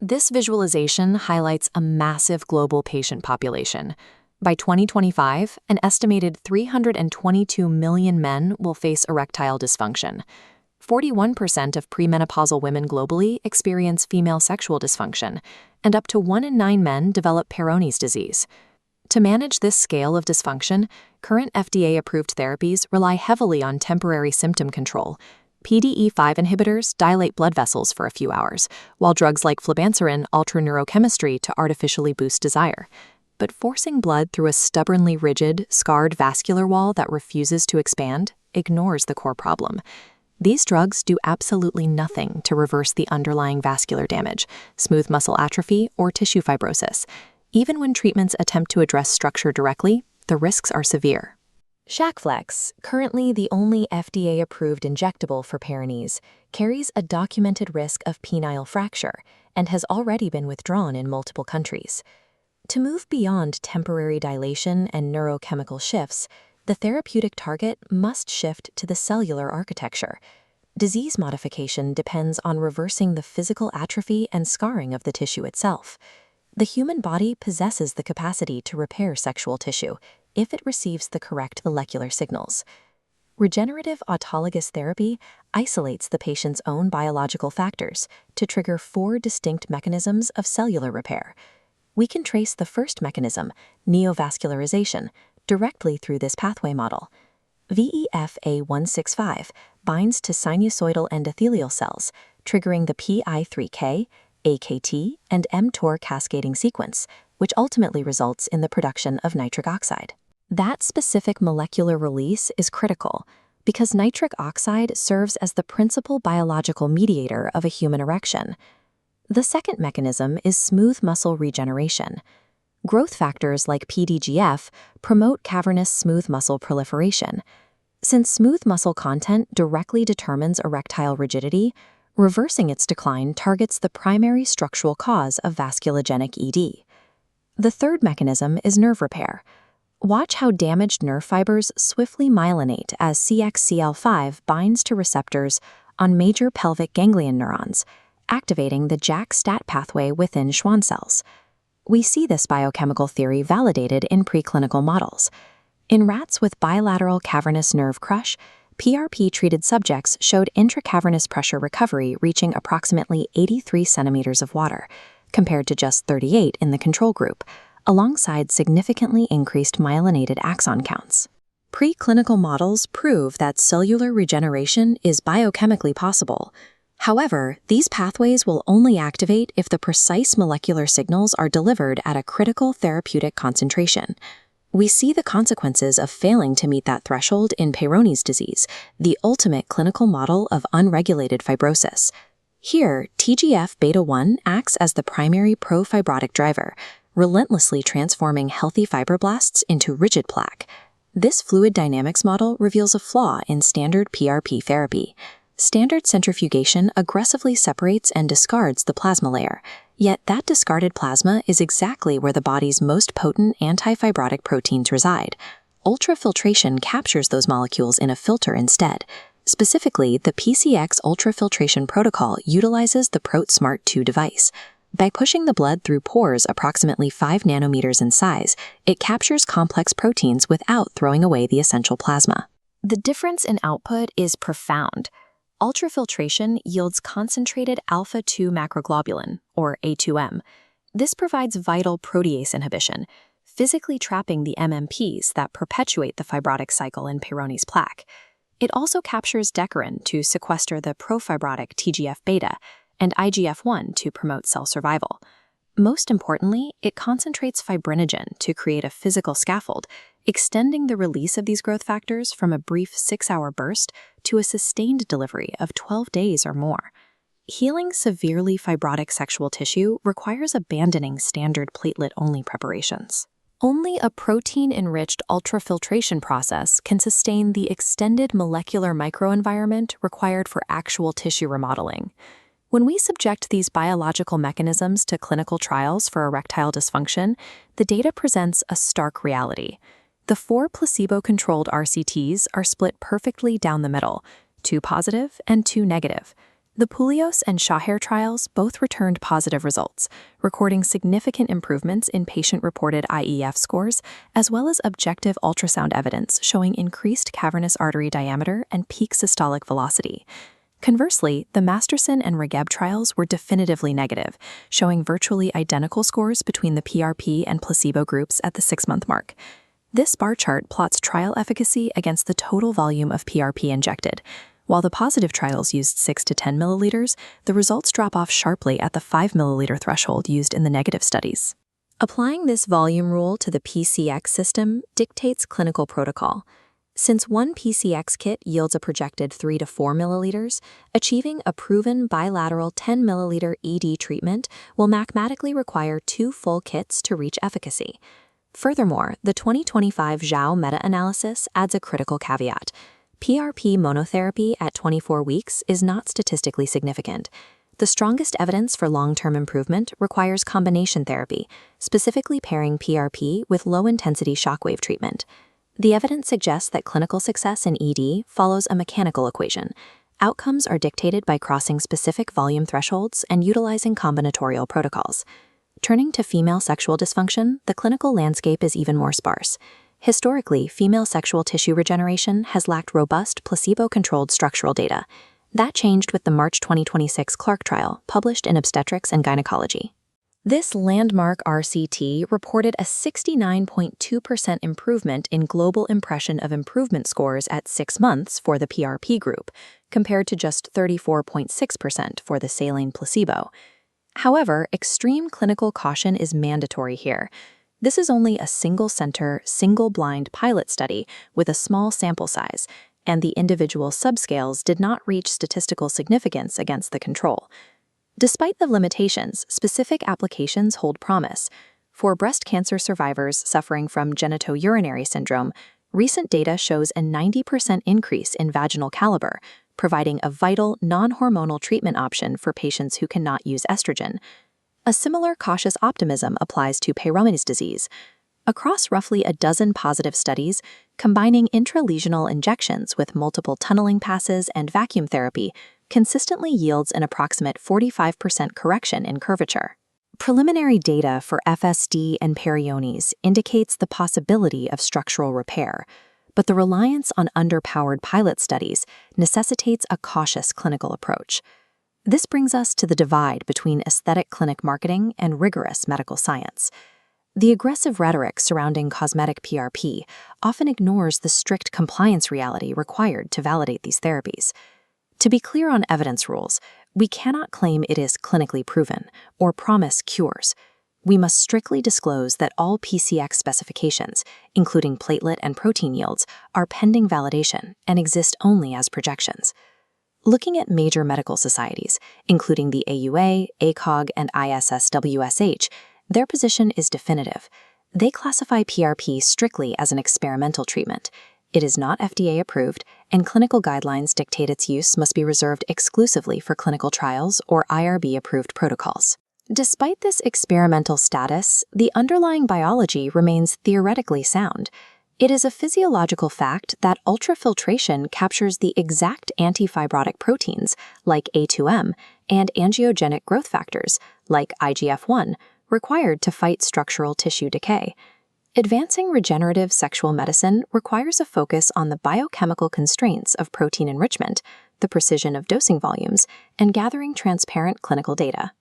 This visualization highlights a massive global patient population. By 2025, an estimated 322 million men will face erectile dysfunction. 41% of premenopausal women globally experience female sexual dysfunction, and up to 1 in 9 men develop Peyronie's disease. To manage this scale of dysfunction, current FDA-approved therapies rely heavily on temporary symptom control. PDE5 inhibitors dilate blood vessels for a few hours, while drugs like flibanserin alter neurochemistry to artificially boost desire. But forcing blood through a stubbornly rigid, scarred vascular wall that refuses to expand ignores the core problem. These drugs do absolutely nothing to reverse the underlying vascular damage, smooth muscle atrophy, or tissue fibrosis. Even when treatments attempt to address structure directly, the risks are severe. Shacflex, currently the only FDA-approved injectable for Peyronie's, carries a documented risk of penile fracture and has already been withdrawn in multiple countries. To move beyond temporary dilation and neurochemical shifts, the therapeutic target must shift to the cellular architecture. Disease modification depends on reversing the physical atrophy and scarring of the tissue itself. The human body possesses the capacity to repair sexual tissue if it receives the correct molecular signals. Regenerative autologous therapy isolates the patient's own biological factors to trigger 4 distinct mechanisms of cellular repair. We can trace the first mechanism, neovascularization, directly through this pathway model. VEFA165 binds to sinusoidal endothelial cells, triggering the PI3K, AKT, and mTOR cascading sequence, which ultimately results in the production of nitric oxide. That specific molecular release is critical because nitric oxide serves as the principal biological mediator of a human erection. The second mechanism is smooth muscle regeneration. Growth factors like PDGF promote cavernous smooth muscle proliferation. Since smooth muscle content directly determines erectile rigidity, reversing its decline targets the primary structural cause of vasculogenic ED. The third mechanism is nerve repair. Watch how damaged nerve fibers swiftly myelinate as CXCL5 binds to receptors on major pelvic ganglion neurons, activating the JAK-STAT pathway within Schwann cells. We see this biochemical theory validated in preclinical models. In rats with bilateral cavernous nerve crush, PRP-treated subjects showed intracavernous pressure recovery reaching approximately 83 centimeters of water, compared to just 38 in the control group, alongside significantly increased myelinated axon counts. Preclinical models prove that cellular regeneration is biochemically possible. However, these pathways will only activate if the precise molecular signals are delivered at a critical therapeutic concentration. We see the consequences of failing to meet that threshold in Peyronie's disease, the ultimate clinical model of unregulated fibrosis. Here, TGF-beta1 acts as the primary pro-fibrotic driver, relentlessly transforming healthy fibroblasts into rigid plaque. This fluid dynamics model reveals a flaw in standard PRP therapy. Standard centrifugation aggressively separates and discards the plasma layer, yet that discarded plasma is exactly where the body's most potent anti-fibrotic proteins reside. Ultrafiltration captures those molecules in a filter instead. Specifically, the PCX ultrafiltration protocol utilizes the ProtSmart 2 device. By pushing the blood through pores approximately 5 nanometers in size, it captures complex proteins without throwing away the essential plasma. The difference in output is profound. Ultrafiltration yields concentrated alpha-2 macroglobulin, or A2M. This provides vital protease inhibition, physically trapping the MMPs that perpetuate the fibrotic cycle in Peyronie's plaque. It also captures decorin to sequester the profibrotic TGF-beta and IGF-1 to promote cell survival. Most importantly, it concentrates fibrinogen to create a physical scaffold, extending the release of these growth factors from a brief 6-hour burst to a sustained delivery of 12 days or more. Healing severely fibrotic sexual tissue requires abandoning standard platelet-only preparations. Only a protein-enriched ultrafiltration process can sustain the extended molecular microenvironment required for actual tissue remodeling. When we subject these biological mechanisms to clinical trials for erectile dysfunction, the data presents a stark reality. The 4 placebo-controlled RCTs are split perfectly down the middle, 2 positive and 2 negative. The Poulios and Shaher trials both returned positive results, recording significant improvements in patient-reported IEF scores, as well as objective ultrasound evidence showing increased cavernous artery diameter and peak systolic velocity. Conversely, the Masterson and Regeb trials were definitively negative, showing virtually identical scores between the PRP and placebo groups at the 6-month mark. This bar chart plots trial efficacy against the total volume of PRP injected. While the positive trials used 6 to 10 milliliters, the results drop off sharply at the 5 milliliter threshold used in the negative studies. Applying this volume rule to the PCX system dictates clinical protocol. Since one PCX kit yields a projected 3 to 4 milliliters, achieving a proven bilateral 10 milliliter ED treatment will mathematically require 2 full kits to reach efficacy. Furthermore, the 2025 Zhao meta-analysis adds a critical caveat. PRP monotherapy at 24 weeks is not statistically significant. The strongest evidence for long-term improvement requires combination therapy, specifically pairing PRP with low-intensity shockwave treatment. The evidence suggests that clinical success in ED follows a mechanical equation. Outcomes are dictated by crossing specific volume thresholds and utilizing combinatorial protocols. Turning to female sexual dysfunction, the clinical landscape is even more sparse. Historically, female sexual tissue regeneration has lacked robust, placebo-controlled structural data. That changed with the March 2026 Clark trial, published in Obstetrics and Gynecology. This landmark RCT reported a 69.2% improvement in global impression of improvement scores at 6 months for the PRP group, compared to just 34.6% for the saline placebo. However, extreme clinical caution is mandatory here. This is only a single-center, single-blind pilot study with a small sample size, and the individual subscales did not reach statistical significance against the control. Despite the limitations, specific applications hold promise. For breast cancer survivors suffering from genitourinary syndrome, recent data shows a 90% increase in vaginal caliber, providing a vital, non-hormonal treatment option for patients who cannot use estrogen. A similar cautious optimism applies to Peyronie's disease. Across roughly a dozen positive studies, combining intralesional injections with multiple tunneling passes and vacuum therapy consistently yields an approximate 45% correction in curvature. Preliminary data for FSD and Peyronie's indicates the possibility of structural repair, but the reliance on underpowered pilot studies necessitates a cautious clinical approach. This brings us to the divide between aesthetic clinic marketing and rigorous medical science. The aggressive rhetoric surrounding cosmetic PRP often ignores the strict compliance reality required to validate these therapies. To be clear on evidence rules, we cannot claim it is clinically proven or promise cures. We must strictly disclose that all PCX specifications, including platelet and protein yields, are pending validation and exist only as projections. Looking at major medical societies, including the AUA, ACOG, and ISSWSH, their position is definitive. They classify PRP strictly as an experimental treatment. It is not FDA approved, and clinical guidelines dictate its use must be reserved exclusively for clinical trials or IRB-approved protocols. Despite this experimental status, the underlying biology remains theoretically sound. It is a physiological fact that ultrafiltration captures the exact antifibrotic proteins, like A2M, and angiogenic growth factors, like IGF-1, required to fight structural tissue decay. Advancing regenerative sexual medicine requires a focus on the biochemical constraints of protein enrichment, the precision of dosing volumes, and gathering transparent clinical data.